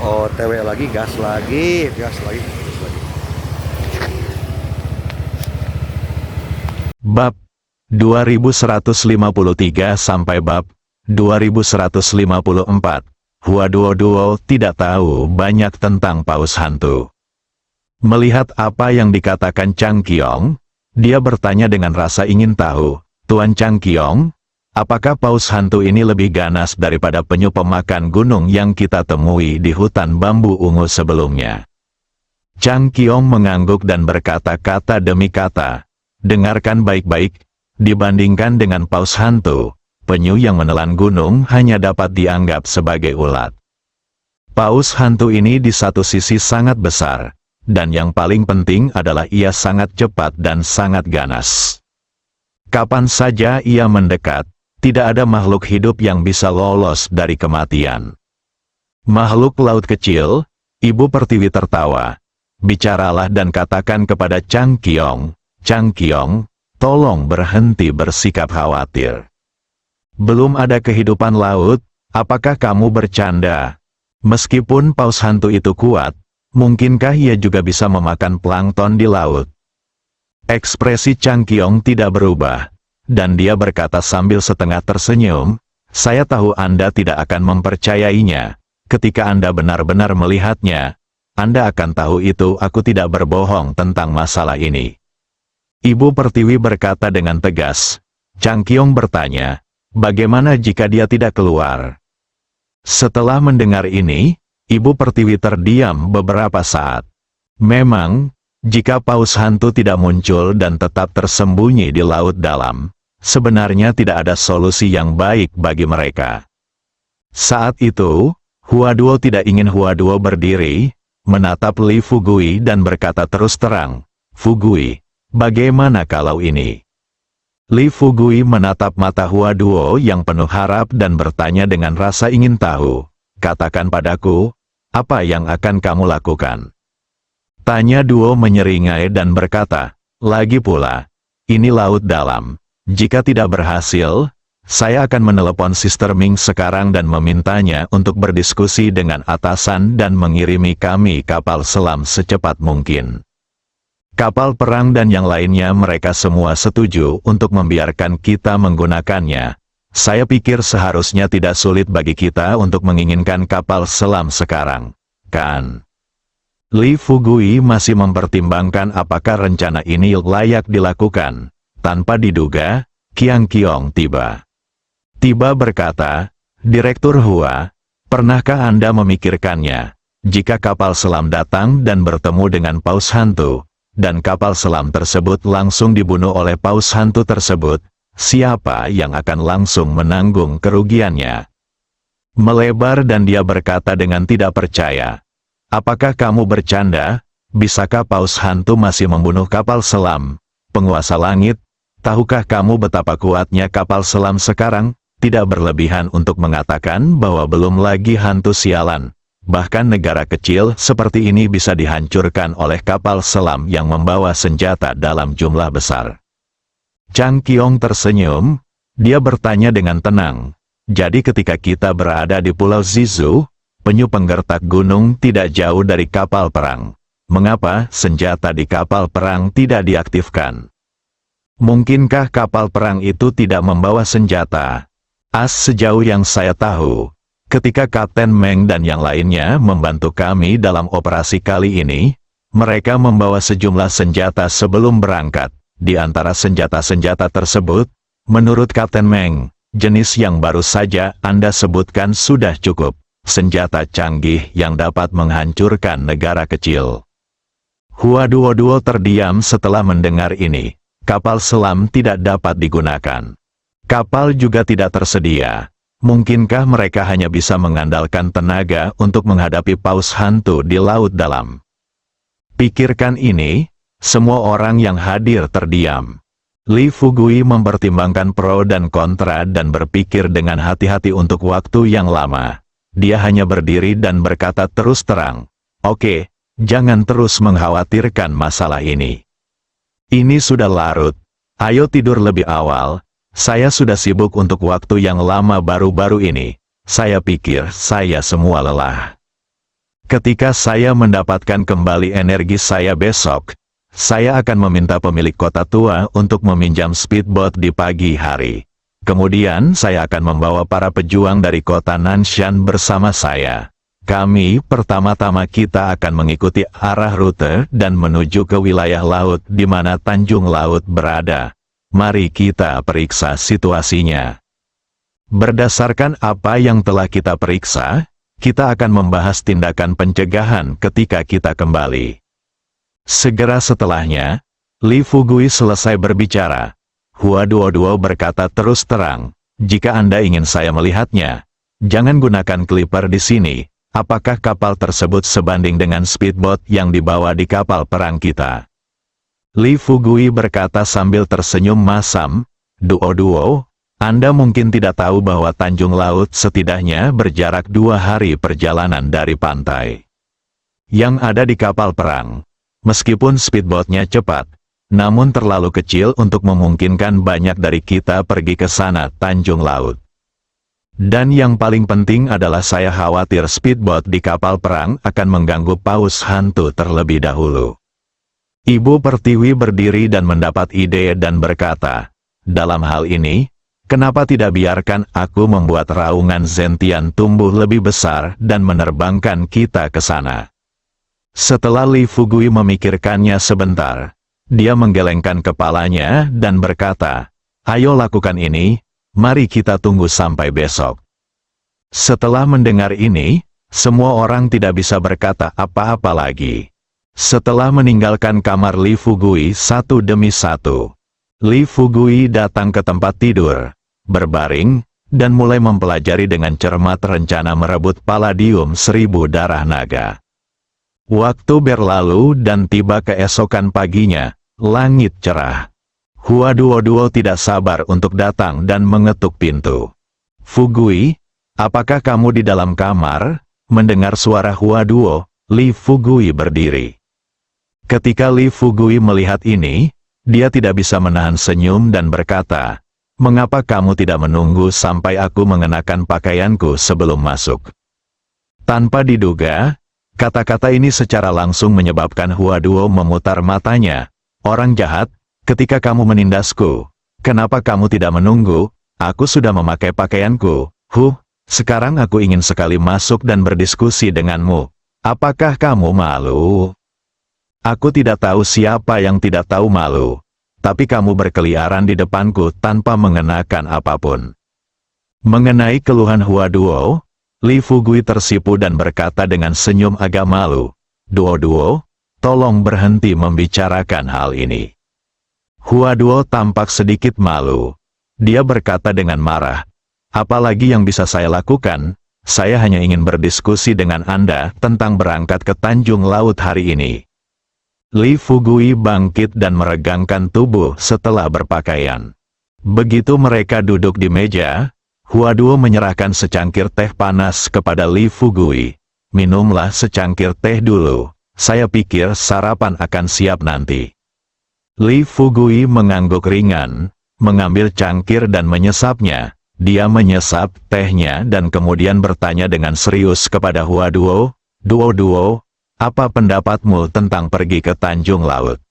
OTW lagi, gas lagi, gas lagi, gas lagi. Bab 2153 sampai bab 2154. Huaduo tidak tahu banyak tentang paus hantu. Melihat apa yang dikatakan Chang Qiong, dia bertanya dengan rasa ingin tahu, "Tuan Chang Qiong, apakah paus hantu ini lebih ganas daripada penyu pemakan gunung yang kita temui di hutan bambu ungu sebelumnya?" Chang Qiong mengangguk dan berkata kata demi kata, "Dengarkan baik-baik, dibandingkan dengan paus hantu, penyu yang menelan gunung hanya dapat dianggap sebagai ulat. Paus hantu ini di satu sisi sangat besar, dan yang paling penting adalah ia sangat cepat dan sangat ganas. Kapan saja ia mendekat, tidak ada makhluk hidup yang bisa lolos dari kematian." "Makhluk laut kecil," Ibu Pertiwi tertawa, "bicaralah dan katakan kepada Chang Qiong, 'Chang Qiong, tolong berhenti bersikap khawatir. Belum ada kehidupan laut, apakah kamu bercanda? Meskipun paus hantu itu kuat, mungkinkah ia juga bisa memakan plankton di laut?" Ekspresi Chang Qiong tidak berubah, dan dia berkata sambil setengah tersenyum, "Saya tahu Anda tidak akan mempercayainya. Ketika Anda benar-benar melihatnya, Anda akan tahu itu aku tidak berbohong tentang masalah ini." Ibu Pertiwi berkata dengan tegas. Chang Qiong bertanya, "Bagaimana jika dia tidak keluar?" Setelah mendengar ini, Ibu Pertiwi terdiam beberapa saat. Memang, jika paus hantu tidak muncul dan tetap tersembunyi di laut dalam, sebenarnya tidak ada solusi yang baik bagi mereka. Saat itu, Huaduo tidak ingin Huaduo berdiri, menatap Li Fugui dan berkata terus terang, "Fugui, bagaimana kalau ini?" Li Fugui menatap mata Huaduo yang penuh harap dan bertanya dengan rasa ingin tahu, "Katakan padaku, apa yang akan kamu lakukan?" Tanya Duo menyeringai dan berkata, "Lagi pula, ini laut dalam. Jika tidak berhasil, saya akan menelepon Sister Ming sekarang dan memintanya untuk berdiskusi dengan atasan dan mengirimi kami kapal selam secepat mungkin." Kapal perang dan yang lainnya mereka semua setuju untuk membiarkan kita menggunakannya. Saya pikir seharusnya tidak sulit bagi kita untuk menginginkan kapal selam sekarang, kan? Li Fugui masih mempertimbangkan apakah rencana ini layak dilakukan. Tanpa diduga, Qiang Qiong tiba. Tiba berkata, "Direktur Hua, pernahkah Anda memikirkannya? Jika kapal selam datang dan bertemu dengan paus hantu, dan kapal selam tersebut langsung dibunuh oleh paus hantu tersebut, siapa yang akan langsung menanggung kerugiannya?" Melebar dan dia berkata dengan tidak percaya, "Apakah kamu bercanda? Bisakah paus hantu masih membunuh kapal selam? Penguasa langit, tahukah kamu betapa kuatnya kapal selam sekarang? Tidak berlebihan untuk mengatakan bahwa belum lagi hantu sialan. Bahkan negara kecil seperti ini bisa dihancurkan oleh kapal selam yang membawa senjata dalam jumlah besar." Chang Qiong tersenyum, dia bertanya dengan tenang, "Jadi ketika kita berada di Pulau Zizu, penyu penggertak gunung tidak jauh dari kapal perang. Mengapa senjata di kapal perang tidak diaktifkan? Mungkinkah kapal perang itu tidak membawa senjata?" Sejauh yang saya tahu, ketika Kapten Meng dan yang lainnya membantu kami dalam operasi kali ini, mereka membawa sejumlah senjata sebelum berangkat. Di antara senjata-senjata tersebut, menurut Kapten Meng, jenis yang baru saja Anda sebutkan sudah cukup. Senjata canggih yang dapat menghancurkan negara kecil. Huaduo terdiam setelah mendengar ini. Kapal selam tidak dapat digunakan. Kapal juga tidak tersedia. Mungkinkah mereka hanya bisa mengandalkan tenaga untuk menghadapi paus hantu di laut dalam? Pikirkan ini, semua orang yang hadir terdiam. Li Fugui mempertimbangkan pro dan kontra dan berpikir dengan hati-hati untuk waktu yang lama. Dia hanya berdiri dan berkata terus terang, "Oke, jangan terus mengkhawatirkan masalah ini. Ini sudah larut. Ayo tidur lebih awal. Saya sudah sibuk untuk waktu yang lama baru-baru ini. Saya pikir saya semua lelah." Ketika saya mendapatkan kembali energi saya besok, saya akan meminta pemilik kota tua untuk meminjam speedboat di pagi hari. Kemudian saya akan membawa para pejuang dari kota Nanshan bersama saya. Kami pertama-tama kita akan mengikuti arah rute dan menuju ke wilayah laut di mana Tanjung Laut berada. Mari kita periksa situasinya. Berdasarkan apa yang telah kita periksa, kita akan membahas tindakan pencegahan ketika kita kembali. Segera setelahnya, Li Fugui selesai berbicara. Hua Duo berkata terus terang, jika Anda ingin saya melihatnya, jangan gunakan clipper di sini. Apakah kapal tersebut sebanding dengan speedboat yang dibawa di kapal perang kita? Li Fugui berkata sambil tersenyum masam, Duo, Anda mungkin tidak tahu bahwa Tanjung Laut setidaknya berjarak 2 hari perjalanan dari pantai. Yang ada di kapal perang, meskipun speedboatnya cepat, namun terlalu kecil untuk memungkinkan banyak dari kita pergi ke sana Tanjung Laut. Dan yang paling penting adalah saya khawatir speedboat di kapal perang akan mengganggu paus hantu terlebih dahulu. Ibu Pertiwi berdiri dan mendapat ide dan berkata, dalam hal ini, kenapa tidak biarkan aku membuat raungan Zentian tumbuh lebih besar dan menerbangkan kita ke sana? Setelah Li Fugui memikirkannya sebentar, dia menggelengkan kepalanya dan berkata, ayo lakukan ini. Mari kita tunggu sampai besok. Setelah mendengar ini, semua orang tidak bisa berkata apa-apa lagi. Setelah meninggalkan kamar Li Fugui satu demi satu, Li Fugui datang ke tempat tidur, berbaring, dan mulai mempelajari dengan cermat rencana merebut Palladium 1000 darah naga. Waktu berlalu dan tiba keesokan paginya, langit cerah. Hua Duo tidak sabar untuk datang dan mengetuk pintu. Fugui, apakah kamu di dalam kamar? Mendengar suara Hua Duo, Li Fugui berdiri. Ketika Li Fugui melihat ini, dia tidak bisa menahan senyum dan berkata, mengapa kamu tidak menunggu sampai aku mengenakan pakaianku sebelum masuk? Tanpa diduga, kata-kata ini secara langsung menyebabkan Hua Duo memutar matanya. Orang jahat, ketika kamu menindasku, kenapa kamu tidak menunggu? Aku sudah memakai pakaianku. Sekarang aku ingin sekali masuk dan berdiskusi denganmu. Apakah kamu malu? Aku tidak tahu siapa yang tidak tahu malu. Tapi kamu berkeliaran di depanku tanpa mengenakan apapun. Mengenai keluhan Hua Duo, Li Fugui tersipu dan berkata dengan senyum agak malu, Duo, tolong berhenti membicarakan hal ini. Hua Duo tampak sedikit malu. Dia berkata dengan marah, apalagi yang bisa saya lakukan? Saya hanya ingin berdiskusi dengan Anda tentang berangkat ke Tanjung Laut hari ini. Li Fugui bangkit dan meregangkan tubuh setelah berpakaian. Begitu mereka duduk di meja, Hua Duo menyerahkan secangkir teh panas kepada Li Fugui. Minumlah secangkir teh dulu, saya pikir sarapan akan siap nanti. Li Fugui mengangguk ringan, mengambil cangkir dan menyesapnya. Dia menyesap tehnya dan kemudian bertanya dengan serius kepada Hua Duo, Duo, apa pendapatmu tentang pergi ke Tanjung Laut?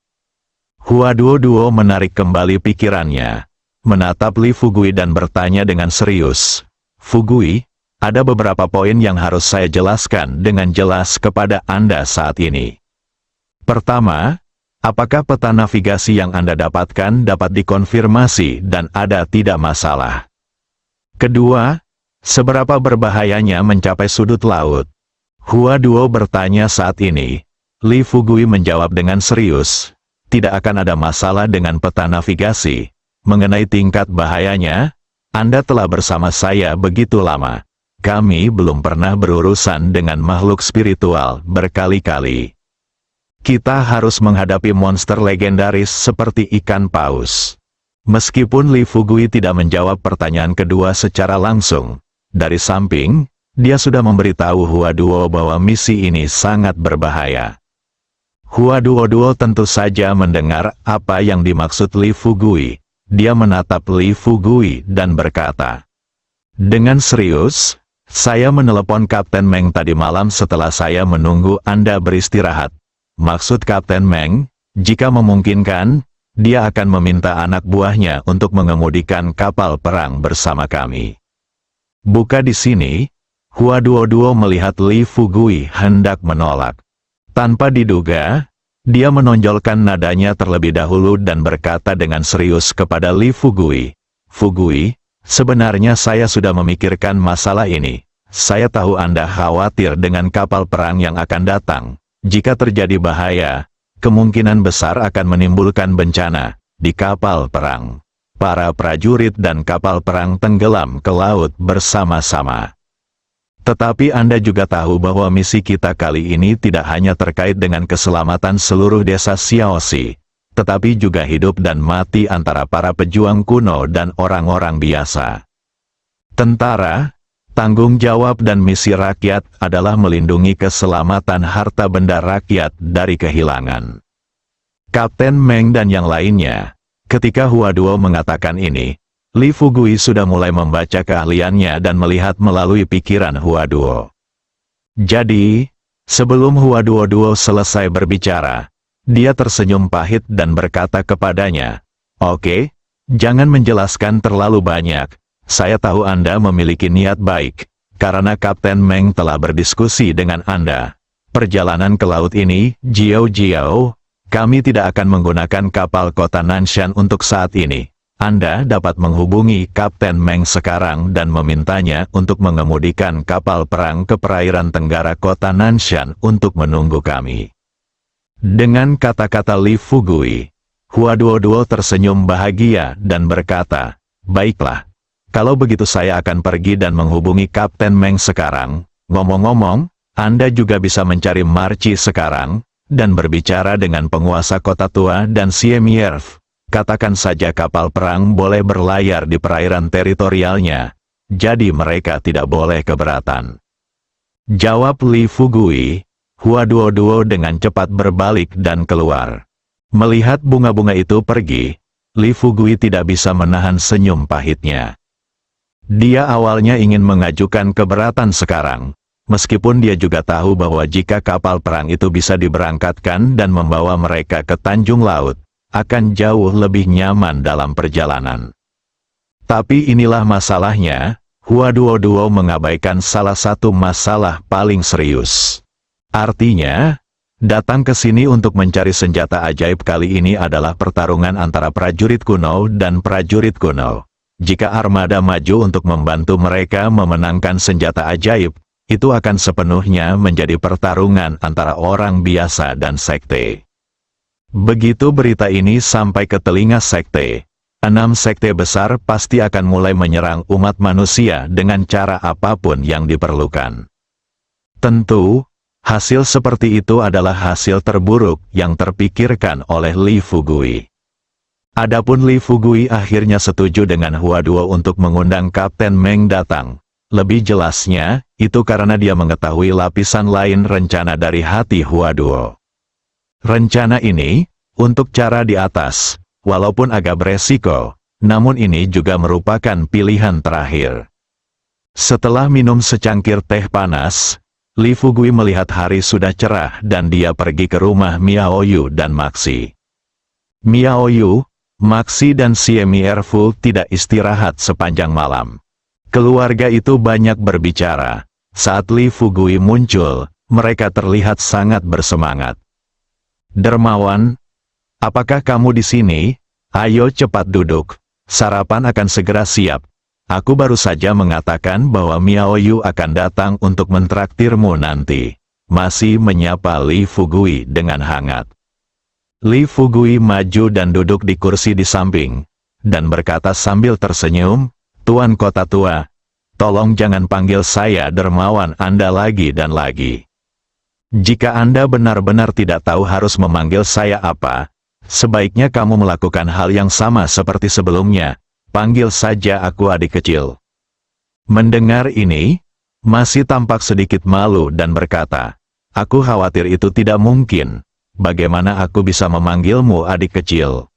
Hua Duo menarik kembali pikirannya, menatap Li Fugui dan bertanya dengan serius, Fugui, ada beberapa poin yang harus saya jelaskan dengan jelas kepada Anda saat ini. Pertama, apakah peta navigasi yang Anda dapatkan dapat dikonfirmasi dan ada tidak masalah? Kedua, seberapa berbahayanya mencapai sudut laut? Hua Duo bertanya saat ini. Li Fugui menjawab dengan serius, tidak akan ada masalah dengan peta navigasi. Mengenai tingkat bahayanya, Anda telah bersama saya begitu lama. Kami belum pernah berurusan dengan makhluk spiritual berkali-kali. Kita harus menghadapi monster legendaris seperti ikan paus. Meskipun Li Fugui tidak menjawab pertanyaan kedua secara langsung, dari samping, dia sudah memberitahu Hua Duo bahwa misi ini sangat berbahaya. Hua Duo tentu saja mendengar apa yang dimaksud Li Fugui. Dia menatap Li Fugui dan berkata, dengan serius, Saya menelepon Kapten Meng tadi malam setelah saya menunggu Anda beristirahat. Maksud Kapten Meng, jika memungkinkan, dia akan meminta anak buahnya untuk mengemudikan kapal perang bersama kami. Buka di sini, Hua Duo melihat Li Fugui hendak menolak. Tanpa diduga, dia menonjolkan nadanya terlebih dahulu dan berkata dengan serius kepada Li Fugui, "Fugui, sebenarnya saya sudah memikirkan masalah ini. Saya tahu Anda khawatir dengan kapal perang yang akan datang. Jika terjadi bahaya, kemungkinan besar akan menimbulkan bencana di kapal perang. Para prajurit dan kapal perang tenggelam ke laut bersama-sama. Tetapi Anda juga tahu bahwa misi kita kali ini tidak hanya terkait dengan keselamatan seluruh desa Xiaoxi, tetapi juga hidup dan mati antara para pejuang kuno dan orang-orang biasa. Tentara, tanggung jawab dan misi rakyat adalah melindungi keselamatan harta benda rakyat dari kehilangan." Kapten Meng dan yang lainnya, ketika Hua Duo mengatakan ini, Li Fugui sudah mulai membaca keahliannya dan melihat melalui pikiran Hua Duo. Jadi, sebelum Hua Duo selesai berbicara, dia tersenyum pahit dan berkata kepadanya, "Oke, jangan menjelaskan terlalu banyak. Saya tahu Anda memiliki niat baik, karena Kapten Meng telah berdiskusi dengan Anda. Perjalanan ke laut ini, Jiao, kami tidak akan menggunakan kapal kota Nanshan untuk saat ini. Anda dapat menghubungi Kapten Meng sekarang dan memintanya untuk mengemudikan kapal perang ke perairan tenggara kota Nanshan untuk menunggu kami." Dengan kata-kata Li Fugui, Hua Duo tersenyum bahagia dan berkata, "Baiklah. Kalau begitu saya akan pergi dan menghubungi Kapten Meng sekarang. Ngomong-ngomong, Anda juga bisa mencari Marci sekarang, dan berbicara dengan penguasa kota tua dan Siemierf. Katakan saja kapal perang boleh berlayar di perairan teritorialnya, jadi mereka tidak boleh keberatan." Jawab Li Fugui. Hua Duo dengan cepat berbalik dan keluar. Melihat bunga-bunga itu pergi, Li Fugui tidak bisa menahan senyum pahitnya. Dia awalnya ingin mengajukan keberatan sekarang, meskipun dia juga tahu bahwa jika kapal perang itu bisa diberangkatkan dan membawa mereka ke Tanjung Laut, akan jauh lebih nyaman dalam perjalanan. Tapi inilah masalahnya, Hua Duo mengabaikan salah satu masalah paling serius. Artinya, datang ke sini untuk mencari senjata ajaib kali ini adalah pertarungan antara prajurit kuno dan prajurit kuno. Jika armada maju untuk membantu mereka memenangkan senjata ajaib, itu akan sepenuhnya menjadi pertarungan antara orang biasa dan sekte. Begitu berita ini sampai ke telinga sekte, 6 sekte besar pasti akan mulai menyerang umat manusia dengan cara apapun yang diperlukan. Tentu, hasil seperti itu adalah hasil terburuk yang terpikirkan oleh Li Fugui. Adapun Li Fugui akhirnya setuju dengan Hua Duo untuk mengundang Kapten Meng datang. Lebih jelasnya, itu karena dia mengetahui lapisan lain rencana dari hati Hua Duo. Rencana ini, untuk cara di atas, walaupun agak beresiko, namun ini juga merupakan pilihan terakhir. Setelah minum secangkir teh panas, Li Fugui melihat hari sudah cerah dan dia pergi ke rumah Miao Yu dan Maxi. Miao Yu, Maxi dan Siemierfu tidak istirahat sepanjang malam. Keluarga itu banyak berbicara. Saat Li Fugui muncul, mereka terlihat sangat bersemangat. "Dermawan, apakah kamu di sini? Ayo cepat duduk. Sarapan akan segera siap. Aku baru saja mengatakan bahwa Miao Yu akan datang untuk mentraktirmu nanti." Masih menyapa Li Fugui dengan hangat. Li Fugui maju dan duduk di kursi di samping, dan berkata sambil tersenyum, "Tuan Kota Tua, tolong jangan panggil saya dermawan Anda lagi dan lagi. Jika Anda benar-benar tidak tahu harus memanggil saya apa, sebaiknya kamu melakukan hal yang sama seperti sebelumnya, panggil saja aku adik kecil." Mendengar ini, Masih tampak sedikit malu dan berkata, "Aku khawatir itu tidak mungkin. Bagaimana aku bisa memanggilmu adik kecil?"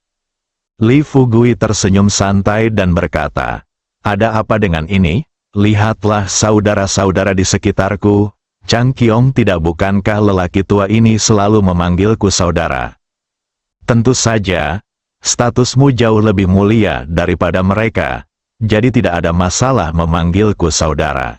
Li Fugui tersenyum santai dan berkata, "Ada apa dengan ini? Lihatlah saudara-saudara di sekitarku, Chang Qiong, tidak bukankah lelaki tua ini selalu memanggilku saudara? Tentu saja, statusmu jauh lebih mulia daripada mereka, jadi tidak ada masalah memanggilku saudara.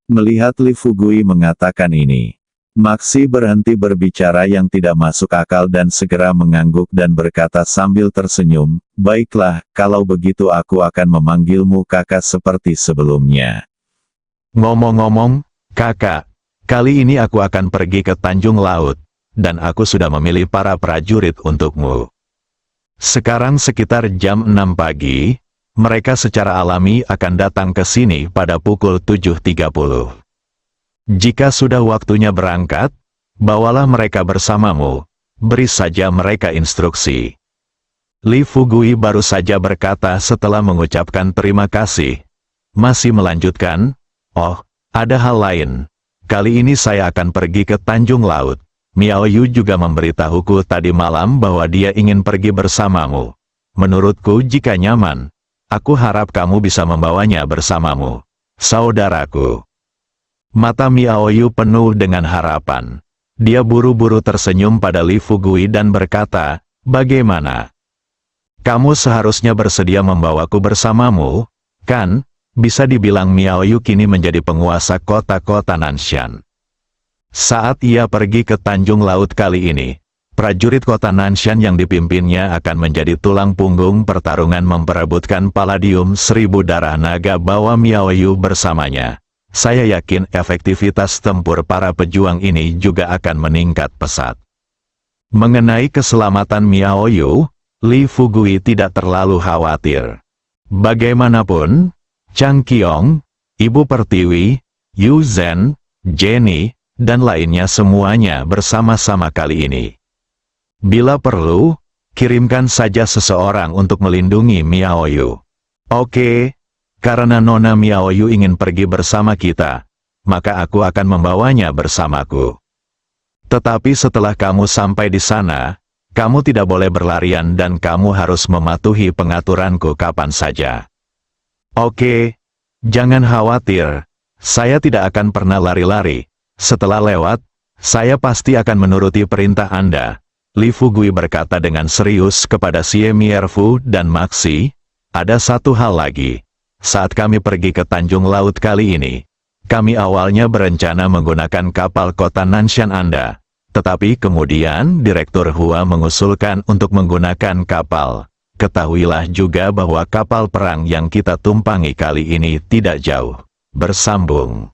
Melihat Li Fugui mengatakan ini, Maxi berhenti berbicara yang tidak masuk akal dan segera mengangguk dan berkata sambil tersenyum, "Baiklah, kalau begitu aku akan memanggilmu kakak seperti sebelumnya." Ngomong-ngomong, kakak, kali ini aku akan pergi ke Tanjung Laut, dan aku sudah memilih para prajurit untukmu. Sekarang sekitar jam 6 pagi, mereka secara alami akan datang ke sini pada pukul 7.30. Jika sudah waktunya berangkat, bawalah mereka bersamamu, beri saja mereka instruksi. Li Fugui baru saja berkata setelah mengucapkan terima kasih. Masih melanjutkan, "Oh, ada hal lain. Kali ini saya akan pergi ke Tanjung Laut. Miao Yu juga memberitahuku tadi malam bahwa dia ingin pergi bersamamu. Menurutku jika nyaman, aku harap kamu bisa membawanya bersamamu, saudaraku." Mata Miao Yu penuh dengan harapan. Dia buru-buru tersenyum pada Li Fugui dan berkata, "Bagaimana? Kamu seharusnya bersedia membawaku bersamamu, kan?" Bisa dibilang Miao Yu kini menjadi penguasa kota-kota Nanshan. Saat ia pergi ke Tanjung Laut kali ini, prajurit kota Nanshan yang dipimpinnya akan menjadi tulang punggung pertarungan memperebutkan Palladium 1000 darah naga bawa Miao Yu bersamanya. Saya yakin efektivitas tempur para pejuang ini juga akan meningkat pesat. Mengenai keselamatan Miao Yu, Li Fugui tidak terlalu khawatir. Bagaimanapun, Chang Qiong, Ibu Pertiwi, Yu Zhen, Jenny, dan lainnya semuanya bersama-sama kali ini. Bila perlu, kirimkan saja seseorang untuk melindungi Miao Yu. Oke, karena Nona Miao Yu ingin pergi bersama kita, maka aku akan membawanya bersamaku. Tetapi setelah kamu sampai di sana, kamu tidak boleh berlarian dan kamu harus mematuhi pengaturanku kapan saja. Oke, jangan khawatir, saya tidak akan pernah lari-lari. Setelah lewat, saya pasti akan menuruti perintah Anda. Li Fugui berkata dengan serius kepada Xie Mierfu dan Maxi, "Ada satu hal lagi. Saat kami pergi ke Tanjung Laut kali ini, kami awalnya berencana menggunakan kapal kota Nanshan Anda. Tetapi kemudian Direktur Hua mengusulkan untuk menggunakan kapal. Ketahuilah juga bahwa kapal perang yang kita tumpangi kali ini tidak jauh bersambung